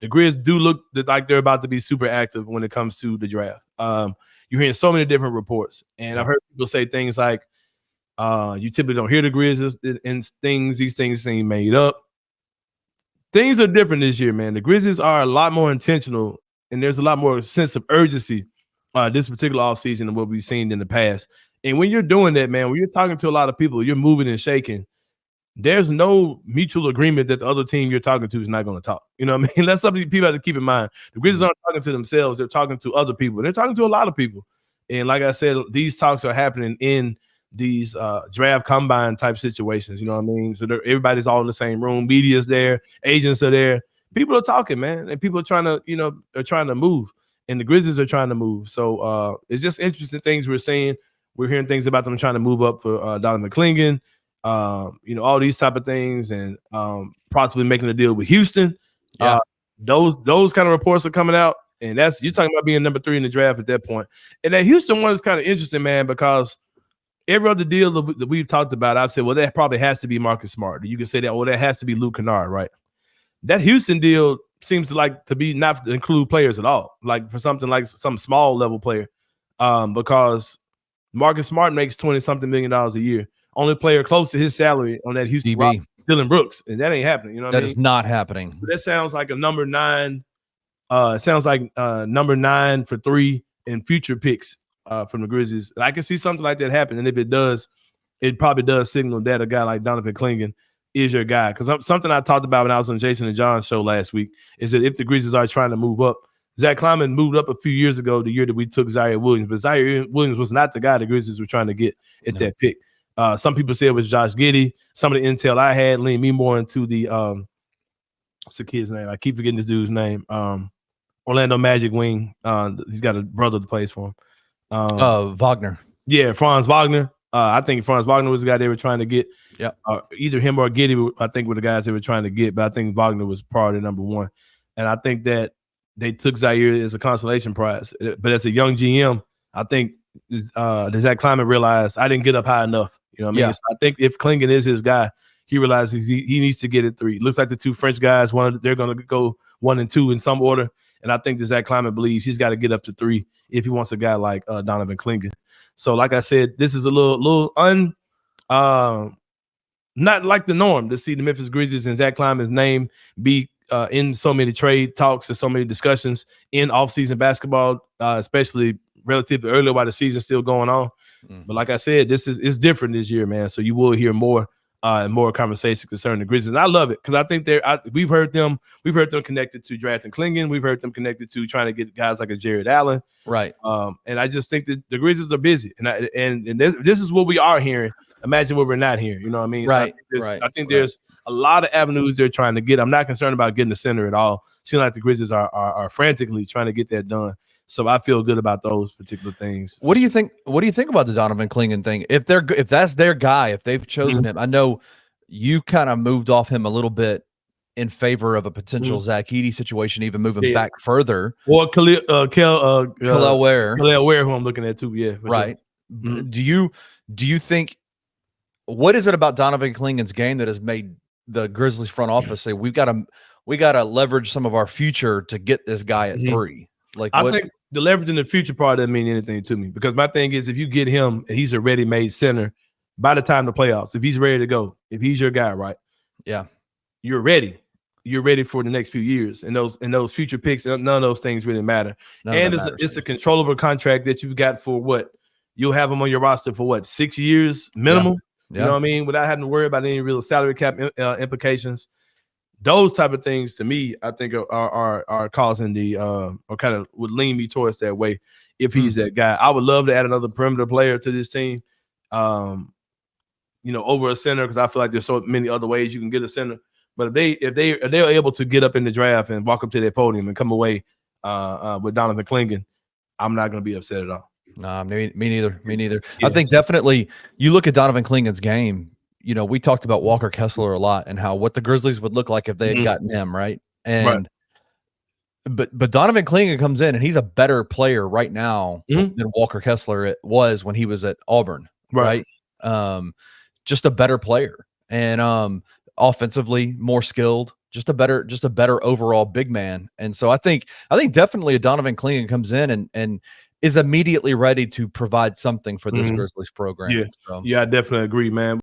the Grizz do look like they're about to be super active when it comes to the draft. You're hearing so many different reports, and I've heard people say things like, you typically don't hear the Grizzlies and these things seem made up. Things are different this year, man. The Grizzlies are a lot more intentional, and there's a lot more sense of urgency this particular offseason than what we've seen in the past. And when you're doing that, man, when you're talking to a lot of people, you're moving and shaking, there's no mutual agreement that the other team you're talking to is not going to talk. You know what I mean? That's something people have to keep in mind. The Grizzlies aren't talking to themselves. They're talking to other people. They're talking to a lot of people. And like I said, these talks are happening in these draft combine type situations. You know what I mean? So everybody's all in the same room. Media's there. Agents are there. People are talking, man. And people are trying to move. And the Grizzlies are trying to move. So it's just interesting things we're seeing. We're hearing things about them trying to move up for Donovan Clingan. All these type of things, and possibly making a deal with Houston. Those kind of reports are coming out, and that's you're talking about being number 3 in the draft at that point. And that Houston one is kind of interesting, man, because every other deal that we've talked about, I've said, well, that probably has to be Marcus Smart. You can say that, well, that has to be Luke Kennard, right? That Houston deal seems to be not to include players at all, like for something like some small level player, because Marcus Smart makes $20-something million a year. Only player close to his salary on that Houston roster, Dylan Brooks, and that ain't happening. You know what I mean? That is not happening. So that sounds like a number 9. It sounds like number 9 for 3 in future picks from the Grizzlies. And I can see something like that happen. And if it does, it probably does signal that a guy like Donovan Clingan is your guy. Because something I talked about when I was on Jason and John's show last week is that if the Grizzlies are trying to move up, Zach Kleiman moved up a few years ago, the year that we took Zaire Williams. But Zaire Williams was not the guy the Grizzlies were trying to get at that pick. Some people say it was Josh Giddey. Some of the intel I had leaned me more into the what's the kid's name? I keep forgetting this dude's name. Orlando Magic wing. He's got a brother that plays for him. Wagner. Yeah, Franz Wagner. I think Franz Wagner was the guy they were trying to get. Yeah. Either him or Giddey, I think, were the guys they were trying to get. But I think Wagner was priority number 1. And I think that they took Zaire as a consolation prize. But as a young GM, I think Zach Kleiman realized I didn't get up high enough. You know what I mean? Yeah. So I think if Clingan is his guy, he realizes he needs to get it 3. Looks like the 2 French guys, they're going to go 1 and 2 in some order. And I think that Zach Kleiman believes he's got to get up to 3 if he wants a guy like Donovan Clingan. So like I said, this is a little not like the norm to see the Memphis Grizzlies and Zach Kleiman's name be in so many trade talks and so many discussions in offseason basketball, especially relatively early while the season's still going on. But like I said, it's different this year, man. So you will hear more and more conversations concerning the Grizzlies. And I love it because I think we've heard them connected to drafting Clingan. We've heard them connected to trying to get guys like a Jared Allen. Right. And I just think that the Grizzlies are busy. And this is what we are hearing. Imagine what we're not hearing. You know what I mean? Right. So I think there's a lot of avenues they're trying to get. I'm not concerned about getting the center at all. Seems like the Grizzlies are frantically trying to get that done. So I feel good about those particular things. What do you think? What do you think about the Donovan Clingan thing? If that's their guy, if they've chosen him, I know you kind of moved off him a little bit in favor of a potential Zach Edey situation, even moving back further. Or Khalil Ware, who I'm looking at too. Yeah, right. Sure. Do you think? What is it about Donovan Clingan's game that has made the Grizzlies front office say we got to leverage some of our future to get this guy at 3? Like I think the leverage in the future part doesn't mean anything to me because my thing is if you get him and he's a ready-made center by the time the playoffs, if he's ready to go, if he's your guy, right? Yeah, you're ready. You're ready for the next few years, and those future picks. None of those things really matter. And it's a controllable contract that you've got for what you'll have him on your roster for 6 years minimum. Yeah. You know what I mean? Without having to worry about any real salary cap implications. Those type of things to me, I think are causing the or kind of would lean me towards that way if he's that guy. I would love to add another perimeter player to this team, over a center because I feel like there's so many other ways you can get a center. But if they're able to get up in the draft and walk up to their podium and come away with Donovan Clingan, I'm not going to be upset at all. Nah, me neither. Yeah. I think definitely you look at Donovan Clingan's game. We talked about Walker Kessler a lot and what the Grizzlies would look like if they had gotten him, right? But Donovan Clingan comes in and he's a better player right now than Walker Kessler was when he was at Auburn, right? Just a better player and offensively more skilled. just a better overall big man. And so I think definitely a Donovan Clingan comes in and is immediately ready to provide something for this Grizzlies program. Yeah, So. yeah, I definitely agree, man.